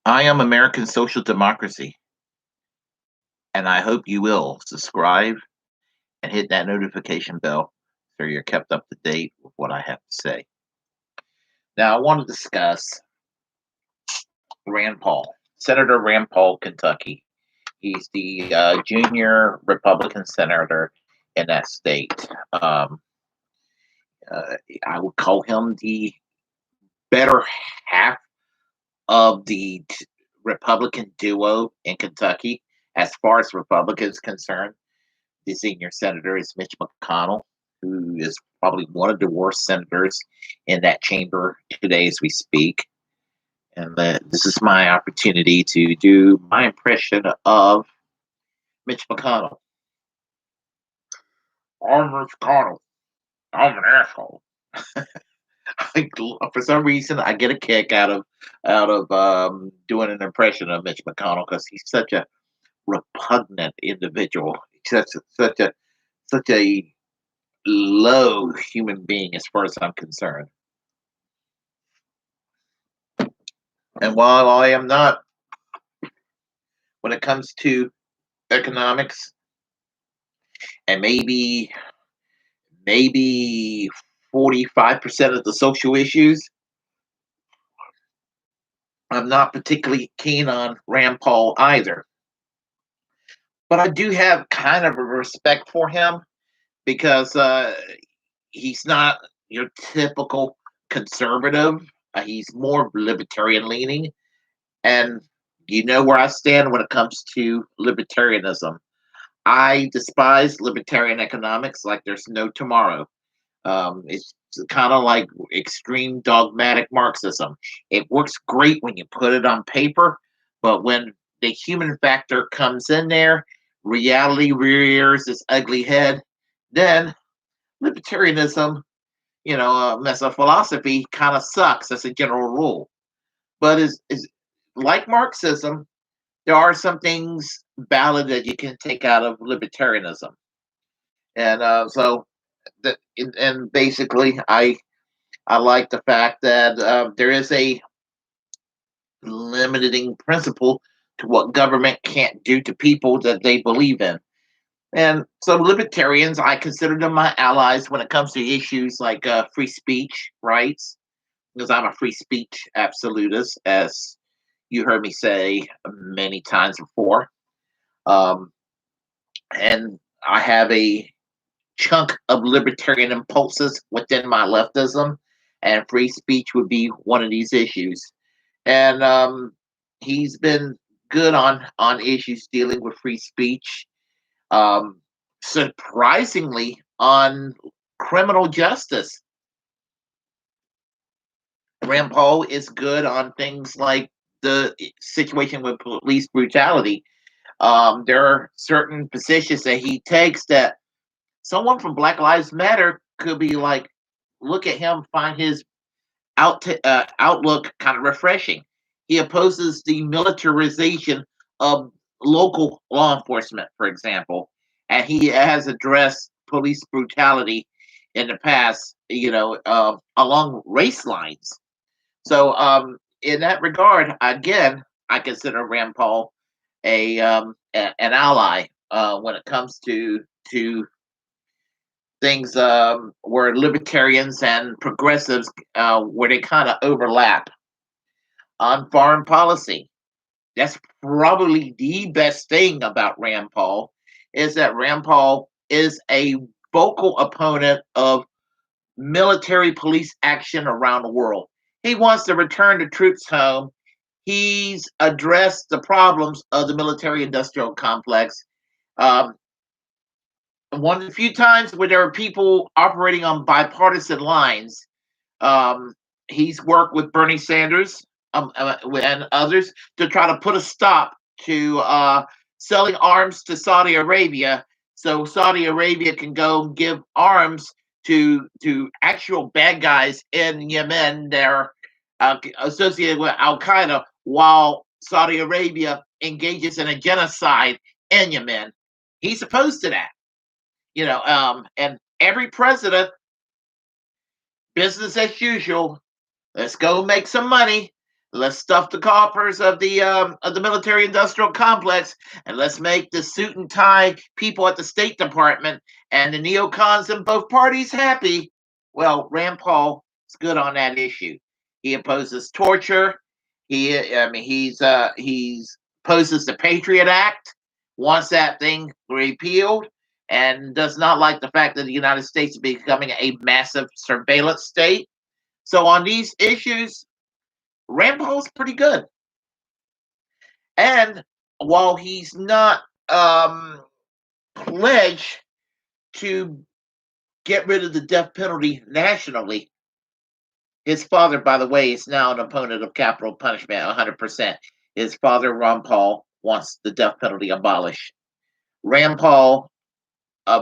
I am American social democracy, and I hope you will subscribe and hit that notification bell so you're kept up to date with what I have to say. Now, I want to discuss Rand Paul, Senator Rand Paul, Kentucky. He's the junior Republican senator in that state. Uh, I would call him the better half of the Republican duo in Kentucky, as far as Republicans concerned. The senior senator is Mitch McConnell, who is probably one of the worst senators in that chamber today as we speak. And this is my opportunity to do my impression of Mitch McConnell. I'm Mitch McConnell. I'm an asshole. For some reason, I get a kick out of doing an impression of Mitch McConnell because he's such a repugnant individual. Such a low human being as far as I'm concerned. And while I am not, when it comes to economics and maybe 45% of the social issues, I'm not particularly keen on Rand Paul either. But I do have kind of a respect for him because he's not your typical conservative. He's more libertarian leaning. And you know where I stand when it comes to libertarianism. I despise libertarian economics like there's no tomorrow. It's kind of like extreme dogmatic Marxism. It works great when you put it on paper, but when the human factor comes in there, reality rears its ugly head, then libertarianism, as a philosophy, kind of sucks as a general rule. But is like Marxism, there are some things valid that you can take out of libertarianism, and and basically, I like the fact that there is a limiting principle to what government can't do to people that they believe in. And so libertarians, I consider them my allies when it comes to issues like free speech rights, because I'm a free speech absolutist, as you heard me say many times before. Um, and I have a chunk of libertarian impulses within my leftism, and free speech would be one of these issues. And he's been good on issues dealing with free speech. Um, Surprisingly, on criminal justice, Rand Paul is good on things like the situation with police brutality. There are certain positions that he takes that someone from Black Lives Matter could be like, look at him, find his outlook kind of refreshing. He opposes the militarization of local law enforcement, for example, and he has addressed police brutality in the past, along race lines. So, in that regard, again, I consider Rand Paul an ally when it comes to things where libertarians and progressives where they kind of overlap on foreign policy. That's probably the best thing about Rand Paul is that Rand Paul is a vocal opponent of military police action around the world. He wants to return the troops home. He's addressed the problems of the military industrial complex. Um, One of the few times where there are people operating on bipartisan lines. Um, he's worked with Bernie Sanders and others to try to put a stop to selling arms to Saudi Arabia, so Saudi Arabia can go and give arms to actual bad guys in Yemen that are associated with Al Qaeda, while Saudi Arabia engages in a genocide in Yemen. He's opposed to that, and every president, business as usual. Let's go make some money. let's stuff the coffers of the military-industrial complex, and let's make the suit and tie people at the State Department and the neocons in both parties happy. Well, Rand Paul is good on that issue. He opposes torture. He's opposes the Patriot Act, wants that thing repealed, and does not like the fact that the United States is becoming a massive surveillance state. So on these issues, Rand Paul's pretty good. And while he's not pledged to get rid of the death penalty nationally, his father, by the way, is now an opponent of capital punishment 100%. His father, Ron Paul, wants the death penalty abolished. Rand Paul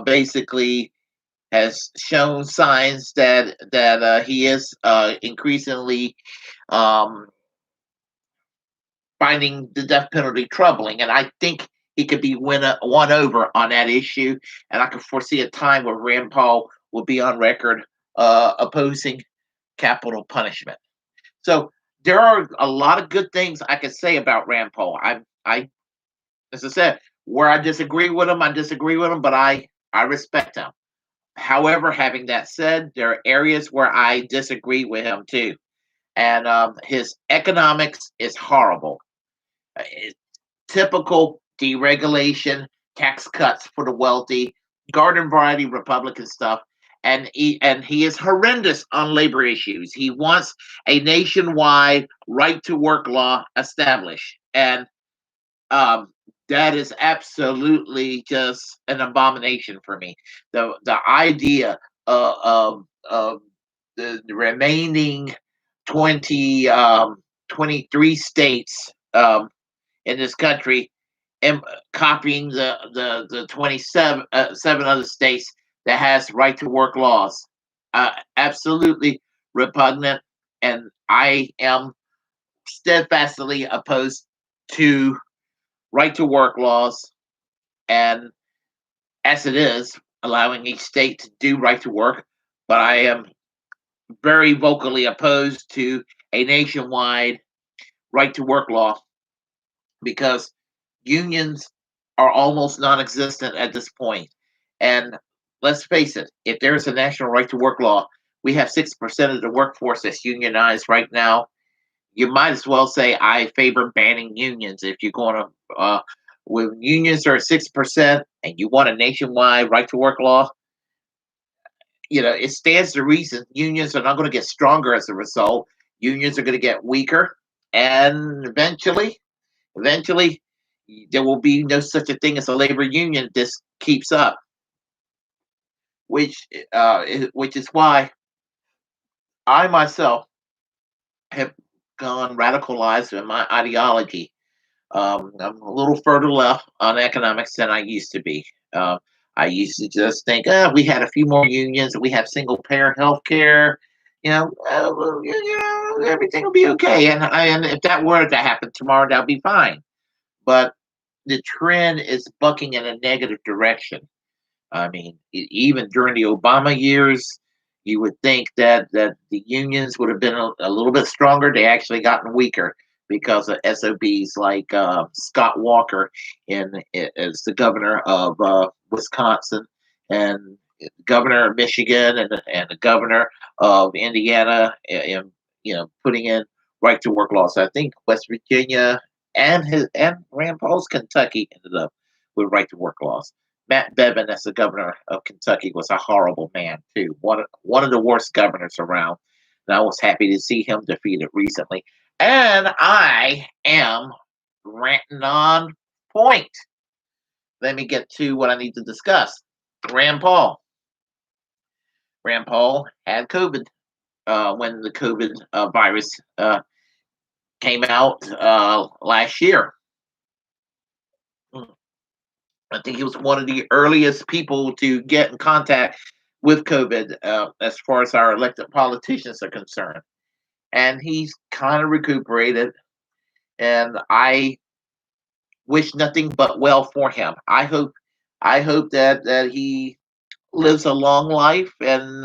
basically has shown signs that he is increasingly um, finding the death penalty troubling, and I think he could be won over on that issue. And I can foresee a time where Rand Paul will be on record opposing capital punishment. So there are a lot of good things I could say about Rand Paul. As I said, where I disagree with him, I disagree with him, but I respect him. However, having that said, there are areas where I disagree with him too, and his economics is horrible. Typical deregulation, tax cuts for the wealthy, garden variety Republican stuff. And he is horrendous on labor issues. He wants a nationwide right to work law established, and um, that is absolutely just an abomination for me. The idea of the remaining 20 23 states in this country and copying the 27 seven other states that has right to work laws. Absolutely repugnant, and I am steadfastly opposed to right to work laws, and as it is, allowing each state to do right to work. But I am very vocally opposed to a nationwide right to work law because unions are almost non-existent at this point. And let's face it, if there's a national right to work law, we have 6% of the workforce that's unionized right now. You might as well say I favor banning unions if you're going to. When unions are at 6% and you want a nationwide right to work law, it stands to reason unions are not going to get stronger as a result. Unions are going to get weaker, and eventually, there will be no such a thing as a labor union. This keeps up, which is why I myself have gone radicalized in my ideology. I'm a little further left on economics than I used to be. I used to just think, we had a few more unions, we have single payer health care, well, everything will be okay. And if that were to happen tomorrow, that'll be fine. But the trend is bucking in a negative direction. I mean, even during the Obama years, you would think that the unions would have been a little bit stronger. They actually gotten weaker because of SOBs like Scott Walker as the governor of Wisconsin, and governor of Michigan, and the governor of Indiana, and putting in right to work laws. So I think West Virginia and Rand Paul's Kentucky ended up with right to work laws. Matt Bevin, as the governor of Kentucky, was a horrible man too. One of the worst governors around. And I was happy to see him defeated recently. And I am ranting on point. Let me get to what I need to discuss. Rand Paul. Rand Paul had COVID when the COVID virus came out last year. I think he was one of the earliest people to get in contact with COVID as far as our elected politicians are concerned. And he's kind of recuperated. And I wish nothing but well for him. I hope that he lives a long life and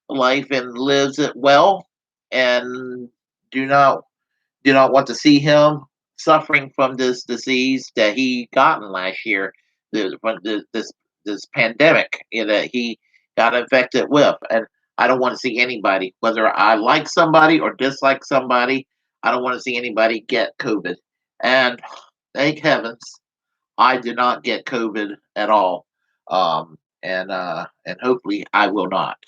lives it well, and do not do not want to see him suffering from this disease that he gotten last year, this pandemic, that he got infected with. And I don't want to see anybody, whether I like somebody or dislike somebody, I don't want to see anybody get COVID. And thank heavens, I did not get COVID at all. And hopefully I will not.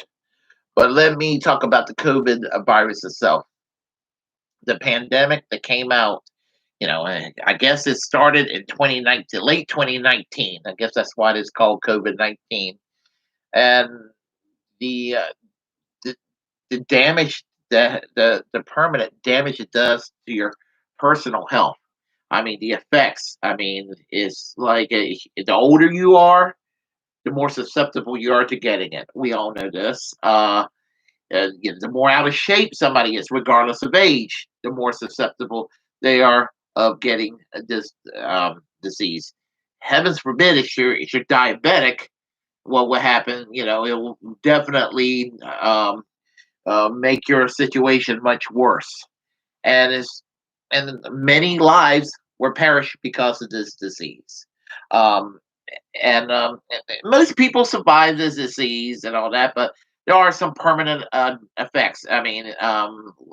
But let me talk about the COVID virus itself. The pandemic that came out, I guess it started in 2019, late 2019. I guess that's why it's called COVID-19. And the uh, the, the damage, the permanent damage it does to your personal health. I mean, the effects. I mean, it's like the older you are, the more susceptible you are to getting it. We all know this. The more out of shape somebody is, regardless of age, the more susceptible they are of getting this disease. Heavens forbid, if you're diabetic, what will happen? It will definitely make your situation much worse. And many lives were perished because of this disease. Um, and most people survive this disease and all that, but there are some permanent effects. I mean,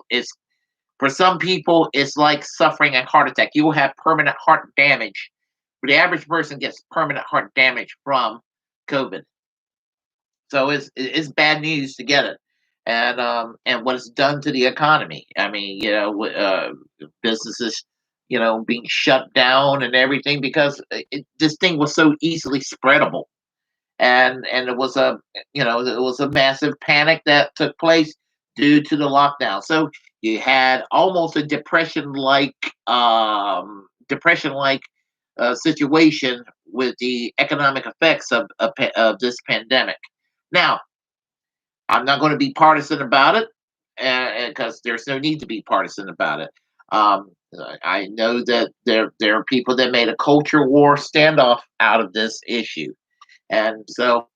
it's for some people, it's like suffering a heart attack. You will have permanent heart damage. But the average person gets permanent heart damage from COVID. So it's bad news to get it, and what it's done to the economy. I mean, businesses, being shut down and everything because this thing was so easily spreadable, and it was a massive panic that took place due to the lockdown. So you had almost a depression like situation with the economic effects of this pandemic. Now, I'm not going to be partisan about it, because there's no need to be partisan about it. I know that there are people that made a culture war standoff out of this issue, and so,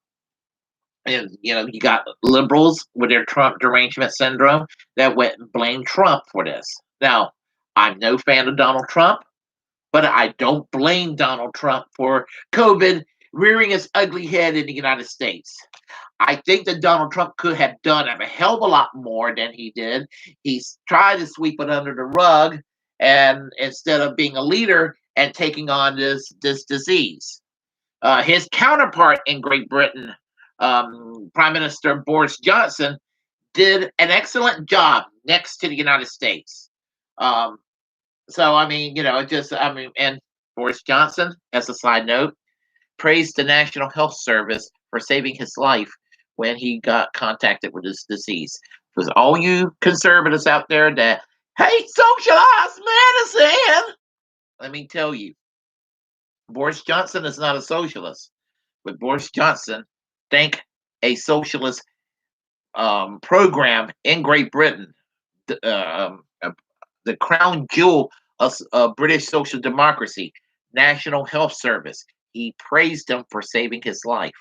and you got liberals with their Trump derangement syndrome that went and blamed Trump for this. Now, I'm no fan of Donald Trump, but I don't blame Donald Trump for COVID rearing its ugly head in the United States. I think that Donald Trump could have done a hell of a lot more than he did. He's tried to sweep it under the rug, and instead of being a leader and taking on this disease. His counterpart in Great Britain, Prime Minister Boris Johnson, did an excellent job next to the United States. Um, so I mean, and Boris Johnson, as a side note, praised the National Health Service for saving his life when he got contacted with this disease. Because all you conservatives out there that hate socialized medicine, let me tell you, Boris Johnson is not a socialist. But Boris Johnson, thank a socialist program in Great Britain, the crown jewel of British social democracy, National Health Service. He praised him for saving his life.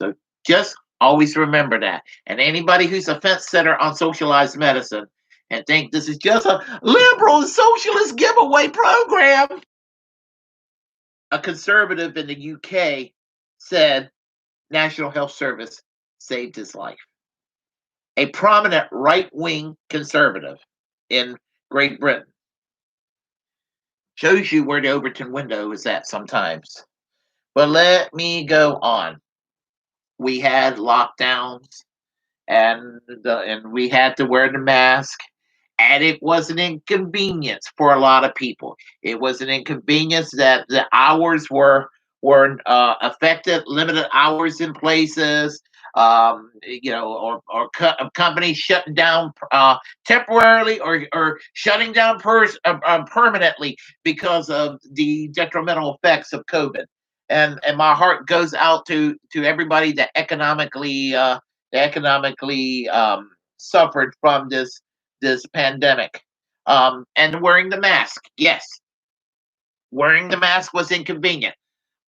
So just always remember that. And anybody who's a fence setter on socialized medicine and think this is just a liberal socialist giveaway program, a conservative in the UK said National Health Service saved his life. A prominent right wing conservative in Great Britain. Shows you where the Overton window is at sometimes. But let me go on. We had lockdowns, and we had to wear the mask, and it was an inconvenience for a lot of people. It was an inconvenience that the hours were affected, limited hours in places, or companies shutting down temporarily, or shutting down permanently because of the detrimental effects of COVID. And my heart goes out to everybody that economically suffered from this pandemic. And wearing the mask, yes, wearing the mask was inconvenient.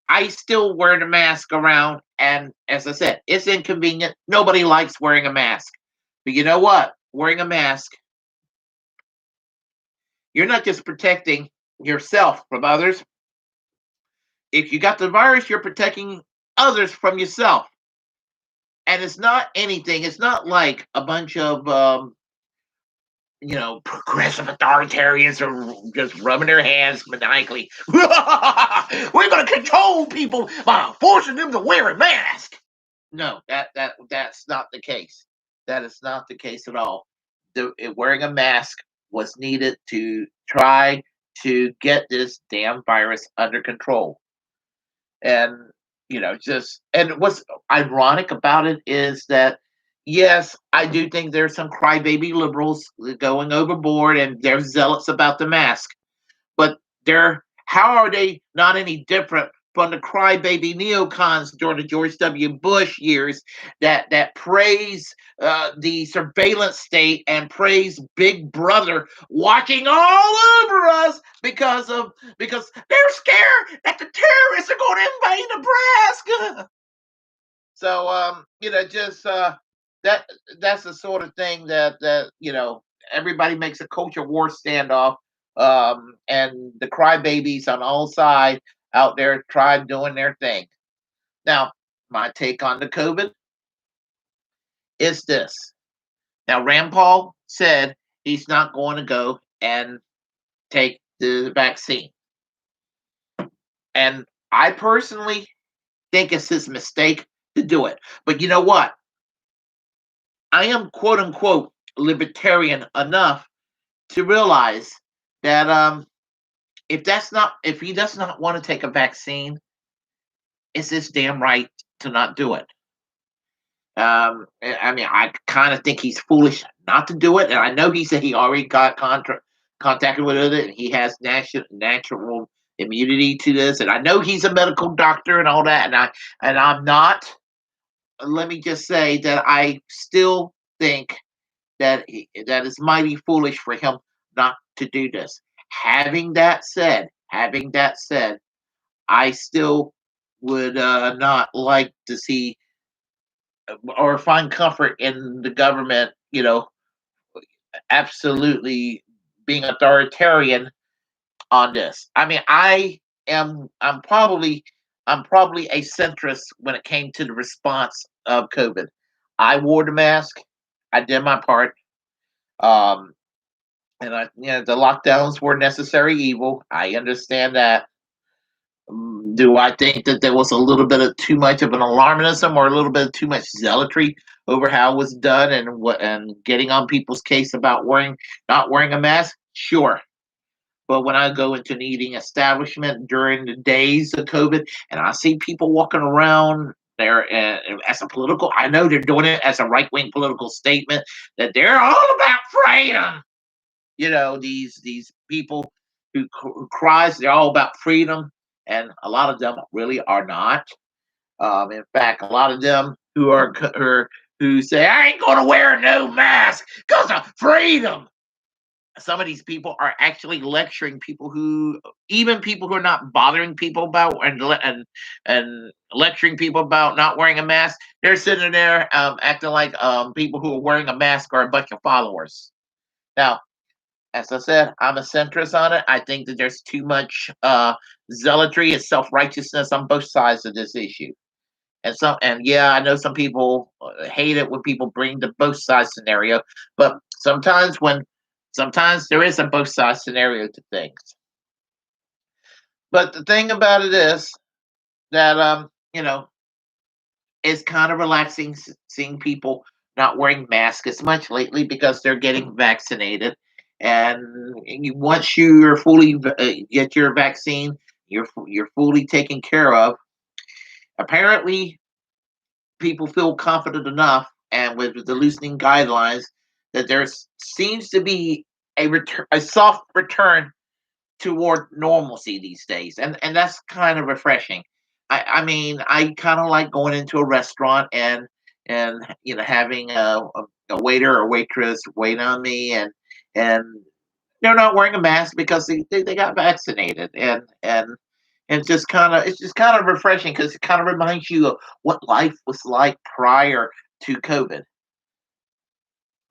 I still wear the mask around, and as I said, it's inconvenient. Nobody likes wearing a mask, but you know what? Wearing a mask You're not just protecting yourself from others. If you got the virus, you're protecting others from yourself. And it's not anything. It's not like a bunch of progressive authoritarians are just rubbing their hands maniacally. We're going to control people by forcing them to wear a mask. No, that's not the case. That is not the case at all. Wearing a mask was needed to try to get this damn virus under control. And just and what's ironic about it is that yes, I do think there's some crybaby liberals going overboard and they're zealots about the mask, but they're how are they not any different from the crybaby neocons during the George W. Bush years that praise the surveillance state and praise Big Brother watching all over us because they're scared that the terrorists are going to invade Nebraska. So just that that's the sort of thing that everybody makes a culture war standoff, and the crybabies on all sides out there try doing their thing. Now, my take on the COVID is this. Now, Rand Paul said he's not going to go and take the vaccine, and I personally think it's his mistake to do it. But you know what? I am quote unquote libertarian enough to realize that if he does not want to take a vaccine, it's his damn right to not do it. I mean, I kind of think he's foolish not to do it, and I know he said he already got contacted with it, and he has natural immunity to this, and I know he's a medical doctor and all that, and I'm not. Let me just say that I still think that is mighty foolish for him not to do this. Having that said, I still would not like to see or find comfort in the government, absolutely being authoritarian on this. I mean, am I'm probably a centrist when it came to the response of COVID. I wore the mask. I did my part. Um, and the lockdowns were necessary evil. I understand that. Do I think that there was a little bit of too much of an alarmism or a little bit of too much zealotry over how it was done and getting on people's case about not wearing a mask? Sure. But when I go into an eating establishment during the days of COVID and I see people walking around there as a political, I know they're doing it as a right wing political statement that they're all about freedom. These people who cries they're all about freedom, and a lot of them really are not. In fact, a lot of them who say I ain't gonna wear no mask because of freedom. Some of these people are actually lecturing people who are not bothering people about and lecturing people about not wearing a mask. They're sitting there acting like people who are wearing a mask are a bunch of followers. Now, as I said, I'm a centrist on it. I think that there's too much zealotry and self righteousness on both sides of this issue. And yeah, I know some people hate it when people bring the both sides scenario, but sometimes there is a both sides scenario to things. But the thing about it is that it's kind of relaxing seeing people not wearing masks as much lately because they're getting vaccinated. And once you're fully get your vaccine, you're fully taken care of. Apparently, people feel confident enough, and with the loosening guidelines, that there seems to be a soft return toward normalcy these days, and that's kind of refreshing. I mean, I kind of like going into a restaurant and having a waiter or waitress wait on me, and they're not wearing a mask because they got vaccinated, and it's just kind of refreshing because it kind of reminds you of what life was like prior to COVID.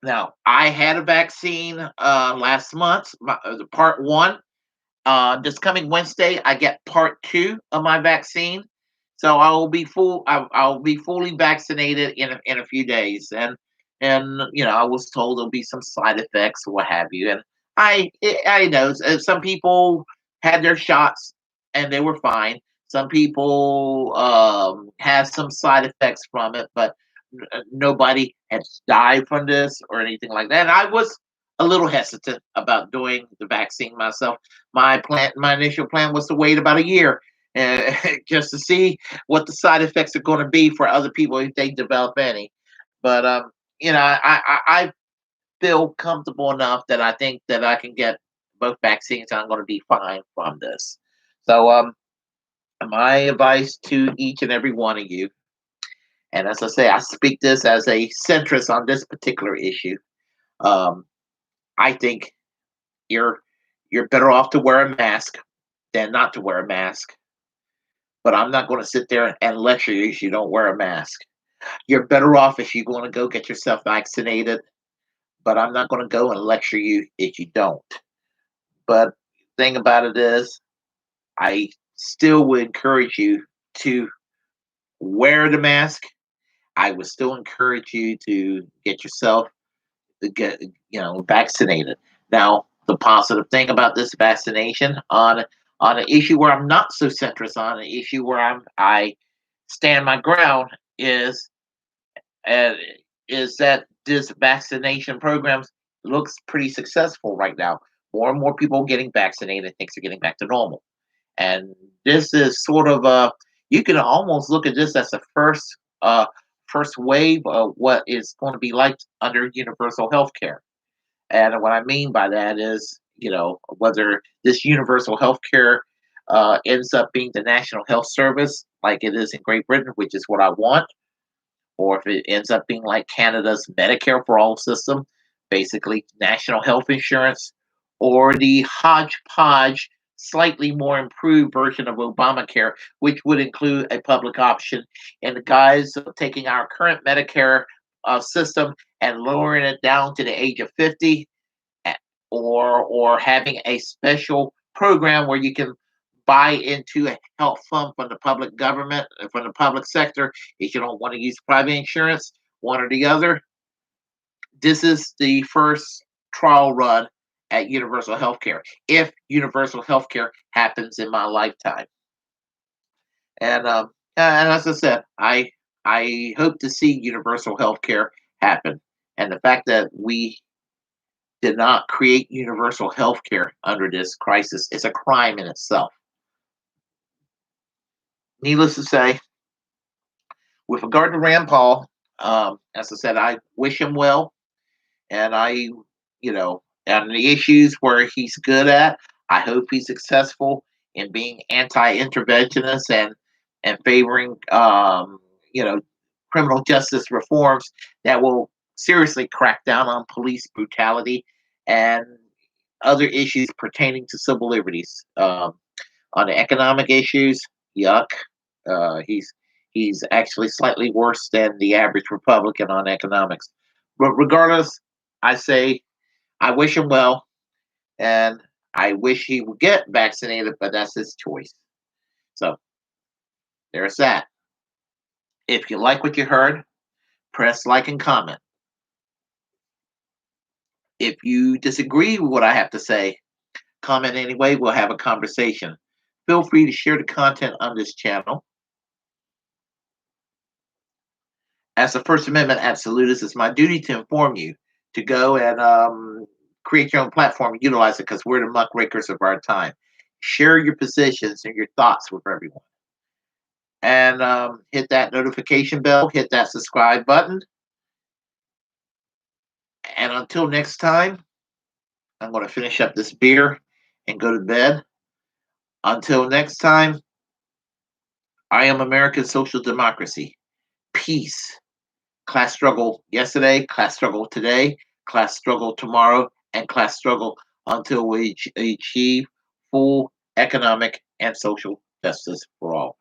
Now, I had a vaccine last month, the part one. This coming Wednesday, I get part two of my vaccine, so I'll be fully vaccinated in a few days, and I was told there'll be some side effects or what have you, and I know some people had their shots and they were fine. Some people had some side effects from it, but nobody has died from this or anything like that. And I was a little hesitant about doing the vaccine myself. My initial plan was to wait about a year, just to see what the side effects are going to be for other people if they develop any. But I feel comfortable enough that I think that I can get both vaccines and I'm going to be fine from this. So my advice to each and every one of you, and as I say, I speak this as a centrist on this particular issue. Um, I think you're you're better off to wear a mask than not to wear a mask. But I'm not going to sit there and lecture you if you don't wear a mask. You're better off if you want to go get yourself vaccinated, but I'm not going to go and lecture you if you don't. But thing about it is, I still would encourage you to wear the mask. I would still encourage you to get yourself to get vaccinated. Now, the positive thing about this vaccination on an issue where I'm not so centrist on an issue where I stand my ground uh, is that this vaccination program looks pretty successful right now. More and more people getting vaccinated, things are getting back to normal. And this is sort of you can almost look at this as the first wave of what is going to be like under universal health care. And what I mean by that is, whether this universal health care ends up being the national health service like it is in Great Britain, which is what I want, or if it ends up being like Canada's Medicare for all system, basically national health insurance, or the hodgepodge, slightly more improved version of Obamacare, which would include a public option in the guise of taking our current Medicare system and lowering it down to the age of 50, or having a special program where you can buy into a health fund from the public government, from the public sector, if you don't want to use private insurance, one or the other. This is the first trial run at universal healthcare, if universal healthcare happens in my lifetime. And as I said, I hope to see universal healthcare happen. And the fact that we did not create universal health care under this crisis is a crime in itself. Needless to say, with regard to Rand Paul, as I said, I wish him well, and on the issues where he's good at, I hope he's successful in being anti-interventionist and favoring, you know, criminal justice reforms that will seriously crack down on police brutality and other issues pertaining to civil liberties. On the economic issues, yuck. He's actually slightly worse than the average Republican on economics. But regardless, I say I wish him well, and I wish he would get vaccinated, but that's his choice. So there's that. If you like what you heard, press like and comment. If you disagree with what I have to say, comment anyway. We'll have a conversation. Feel free to share the content on this channel. As a First Amendment absolutist, it's my duty to inform you to go and create your own platform and utilize it because we're the muckrakers of our time. Share your positions and your thoughts with everyone. And hit that notification bell, hit that subscribe button. And until next time, I'm going to finish up this beer and go to bed. Until next time, I am American social democracy. Peace. Class struggle yesterday, class struggle today, class struggle tomorrow, and class struggle until we achieve full economic and social justice for all.